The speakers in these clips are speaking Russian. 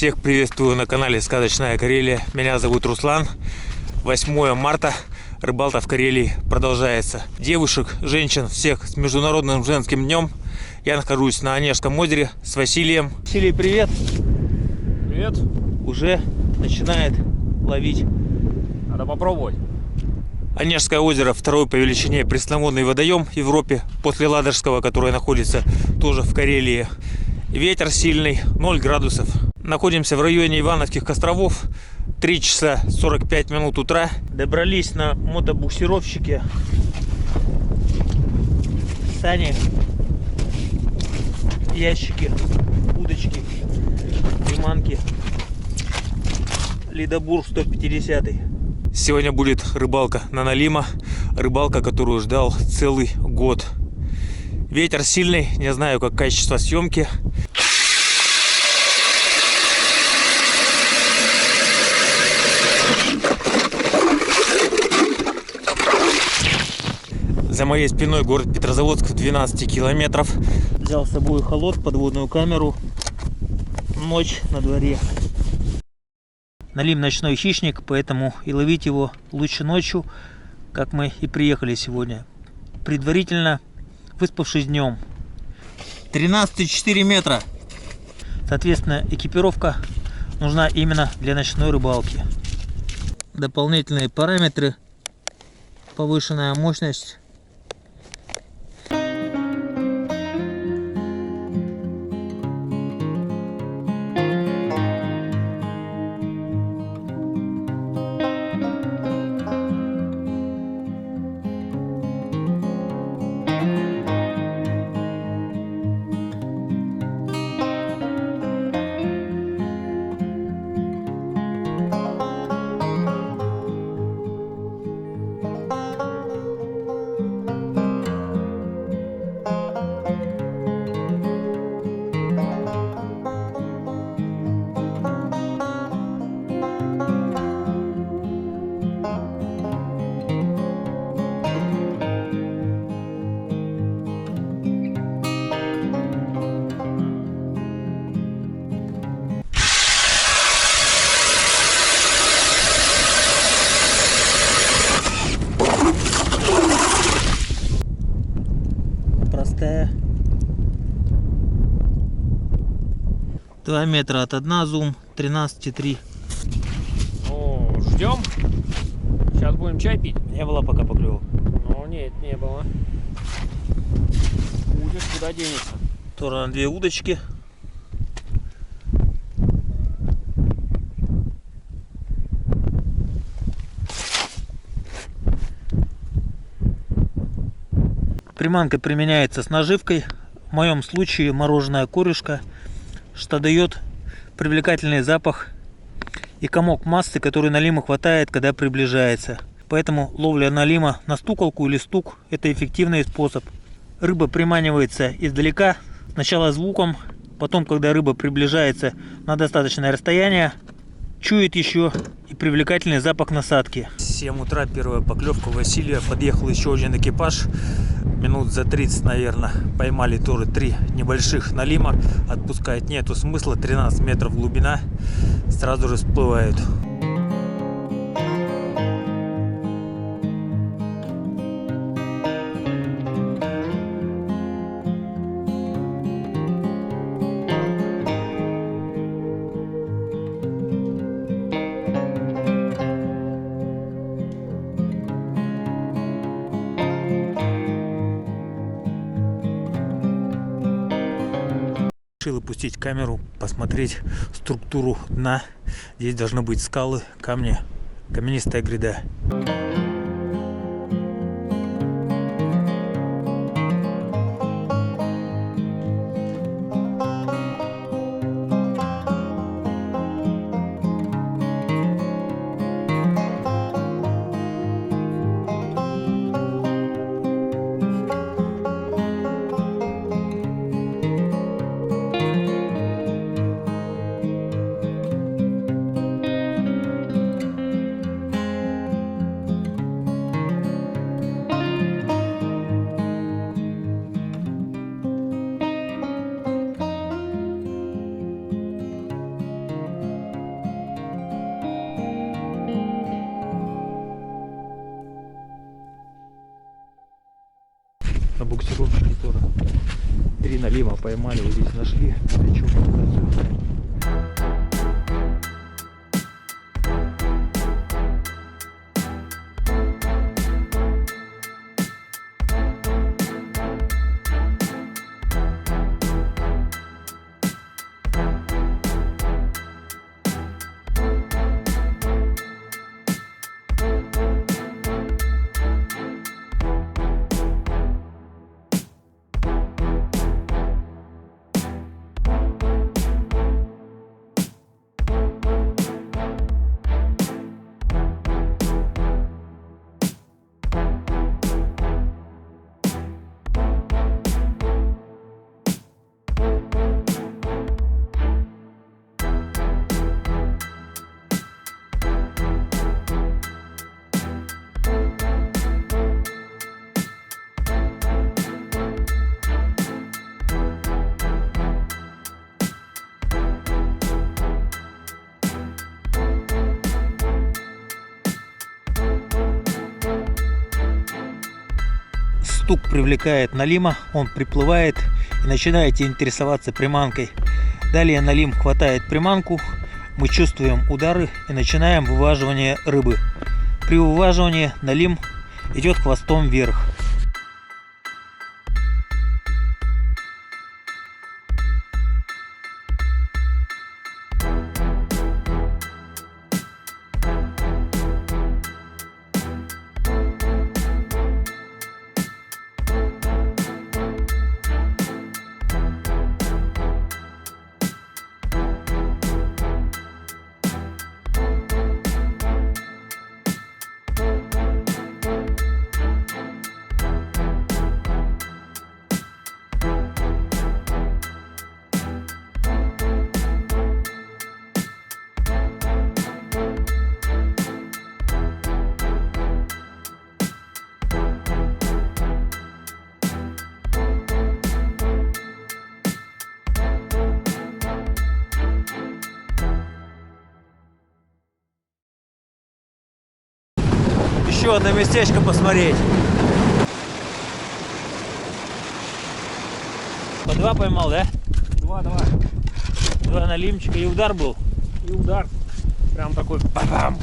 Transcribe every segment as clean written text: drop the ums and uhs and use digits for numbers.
Всех приветствую на канале Сказочная Карелия. Меня зовут Руслан. 8 марта. Рыбалка в Карелии продолжается. Девушек, женщин, всех с Международным женским днем. Я нахожусь на Онежском озере с Василием. Василий, привет. Привет. Уже начинает ловить. Надо попробовать. Онежское озеро — второй по величине пресноводный водоем в Европе, после Ладожского, который находится тоже в Карелии. Ветер сильный, 0 градусов. Находимся в районе Ивановских островов. 3 часа 45 минут утра. Добрались на мотобуксировщике. Сани, ящики, удочки, приманки. Ледобур 150. Сегодня будет рыбалка на налима. Рыбалка, которую ждал целый год. Ветер сильный, не знаю, как качество съемки. За моей спиной город Петрозаводск в 12 километров. Взял с собой холод, подводную камеру. Ночь на дворе. Налим ночной хищник, поэтому и ловить его лучше ночью, как мы и приехали сегодня. Предварительно выспавшись днем. 13,4 метра. Соответственно, экипировка нужна именно для ночной рыбалки. Дополнительные параметры. Повышенная мощность. Простая. 2 метра от дна, зум 13,3. Ну, ждем. Сейчас будем чай пить. Не было пока поклевок. Ну, нет, не было. Будет, куда денется. Тоже на 2 удочки. Приманка применяется с наживкой. В моем случае мороженая корюшка, что дает привлекательный запах и комок массы, который налима хватает, когда приближается. Поэтому ловля налима на стуколку или стук — это эффективный способ. Рыба приманивается издалека, сначала звуком, потом, когда рыба приближается на достаточное расстояние, чует еще и привлекательный запах насадки. 7 утра, первая поклевка у Василия. Подъехал еще один экипаж. Минут за 30, наверное. Поймали тоже 3 небольших налима. Отпускать нету смысла. 13 метров глубина. Сразу же всплывают. Решил опустить камеру, посмотреть структуру дна. Здесь должны быть скалы, камни, каменистая гряда. на буксировщике тоже. 3 налима поймали, вот здесь нашли. Крючок показываю. Стук привлекает налима, он приплывает и начинаете интересоваться приманкой. Далее налим хватает приманку, мы чувствуем удары и начинаем вываживание рыбы. При вываживании налим идет хвостом вверх. Еще одно местечко посмотреть. По 2 поймал, да? 2. 2 налимчика и удар был. И удар. Прям такой бам-бам.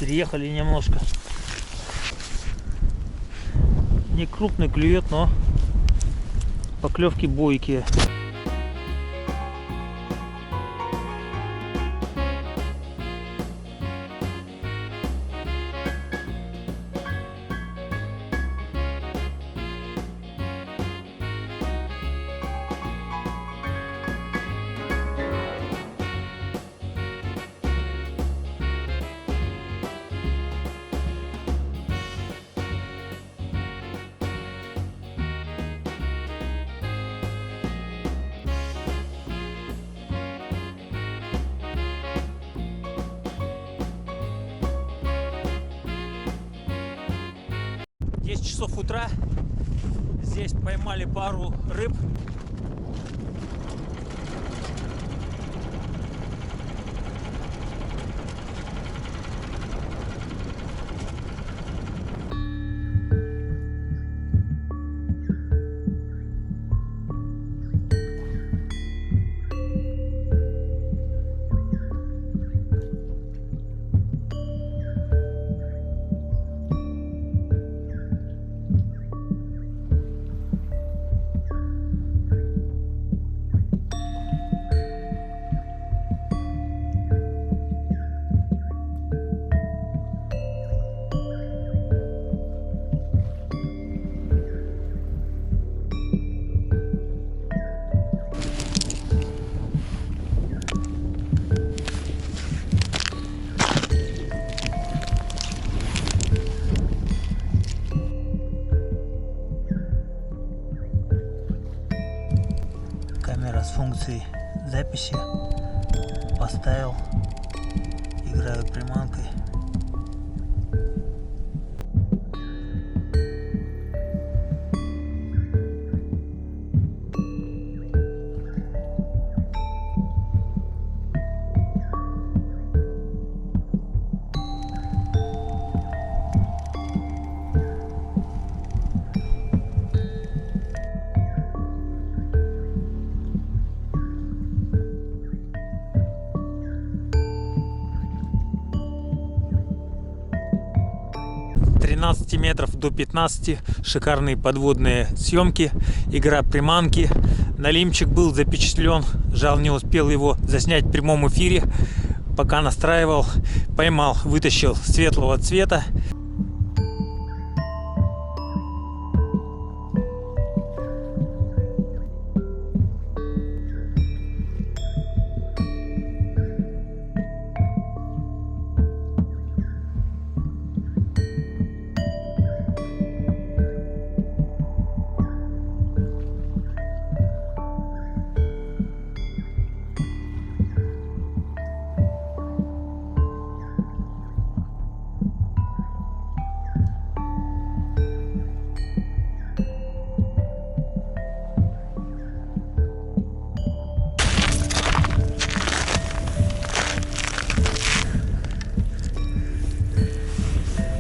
Переехали немножко. Не крупный клюет, но поклевки бойкие. В 10 часов утра. Здесь поймали пару рыб. Камера с функцией записи. Поставил. Играю приманкой. С 13 метров до 15 шикарные подводные съемки, игра приманки. Налимчик был запечатлен, жаль, не успел его заснять в прямом эфире. Пока настраивал, поймал, вытащил светлого цвета.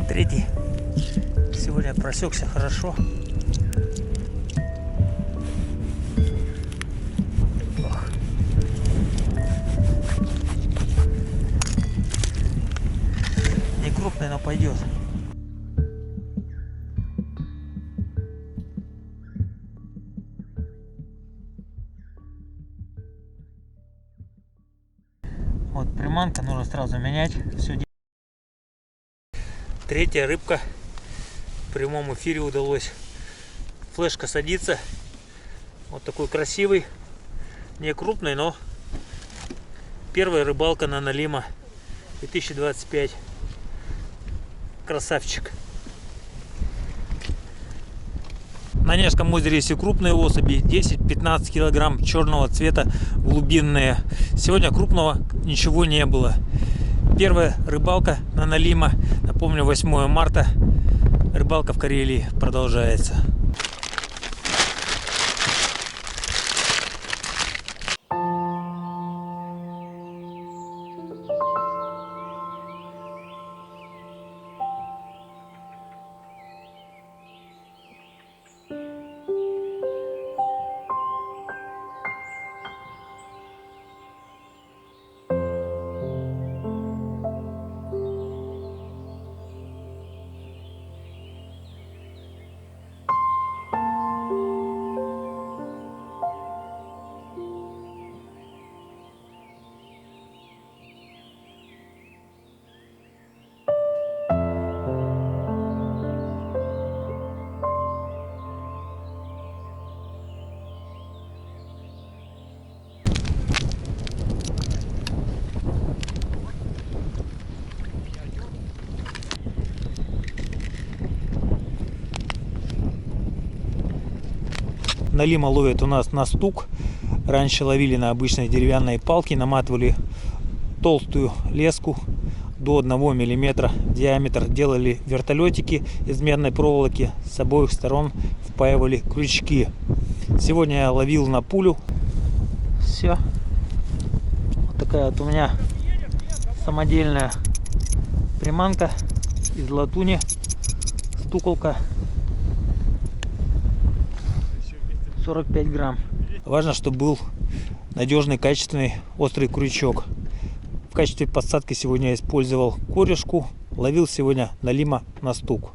Третий сегодня просекся хорошо. Ох. Не крупный, но пойдет. Вот приманка, нужно сразу менять. Все. Третья рыбка в прямом эфире удалось. Флешка садится. Вот такой красивый. Не крупный, но первая рыбалка на налима 2025. Красавчик. На Нежском озере есть и крупные особи, 10-15 килограмм черного цвета, глубинные. Сегодня крупного ничего не было. Первая рыбалка на налима, напомню, 8 марта. Рыбалка в Карелии продолжается. налима ловят у нас на стук. Раньше ловили на обычной деревянной палке, наматывали толстую леску до 1 мм диаметр, делали вертолетики из медной проволоки, с обоих сторон впаивали крючки. Сегодня я ловил на пулю. Все. Вот такая вот у меня самодельная приманка из латуни, стуколка 45 грамм. Важно, чтобы был надежный, качественный, острый крючок. В качестве подсадки сегодня я использовал корешку. Ловил сегодня налима на стук.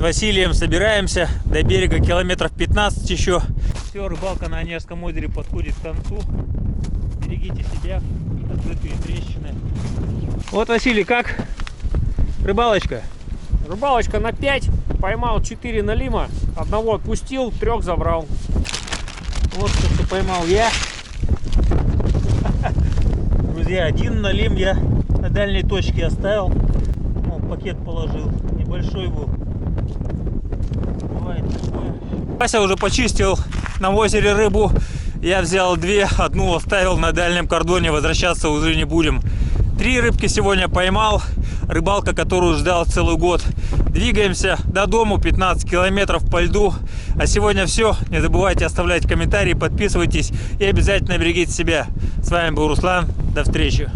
С Василием собираемся до берега, километров 15 еще. Все, рыбалка на Онежском озере подходит к концу. Берегите себя, открытые трещины. Вот, Василий, как рыбалочка? Рыбалочка на 5. Поймал 4 налима. Одного отпустил, 3 забрал. Вот что поймал я. Друзья, 1 налим я на дальней точке оставил. Вот, пакет положил. Небольшой был. Вася уже почистил на озере рыбу. Я взял 2, одну оставил на дальнем кордоне. Возвращаться уже не будем. 3 рыбки сегодня поймал. Рыбалка, которую ждал целый год. Двигаемся до дому, 15 километров по льду. А сегодня все. Не забывайте оставлять комментарии, подписывайтесь и обязательно берегите себя. С вами был Руслан. До встречи.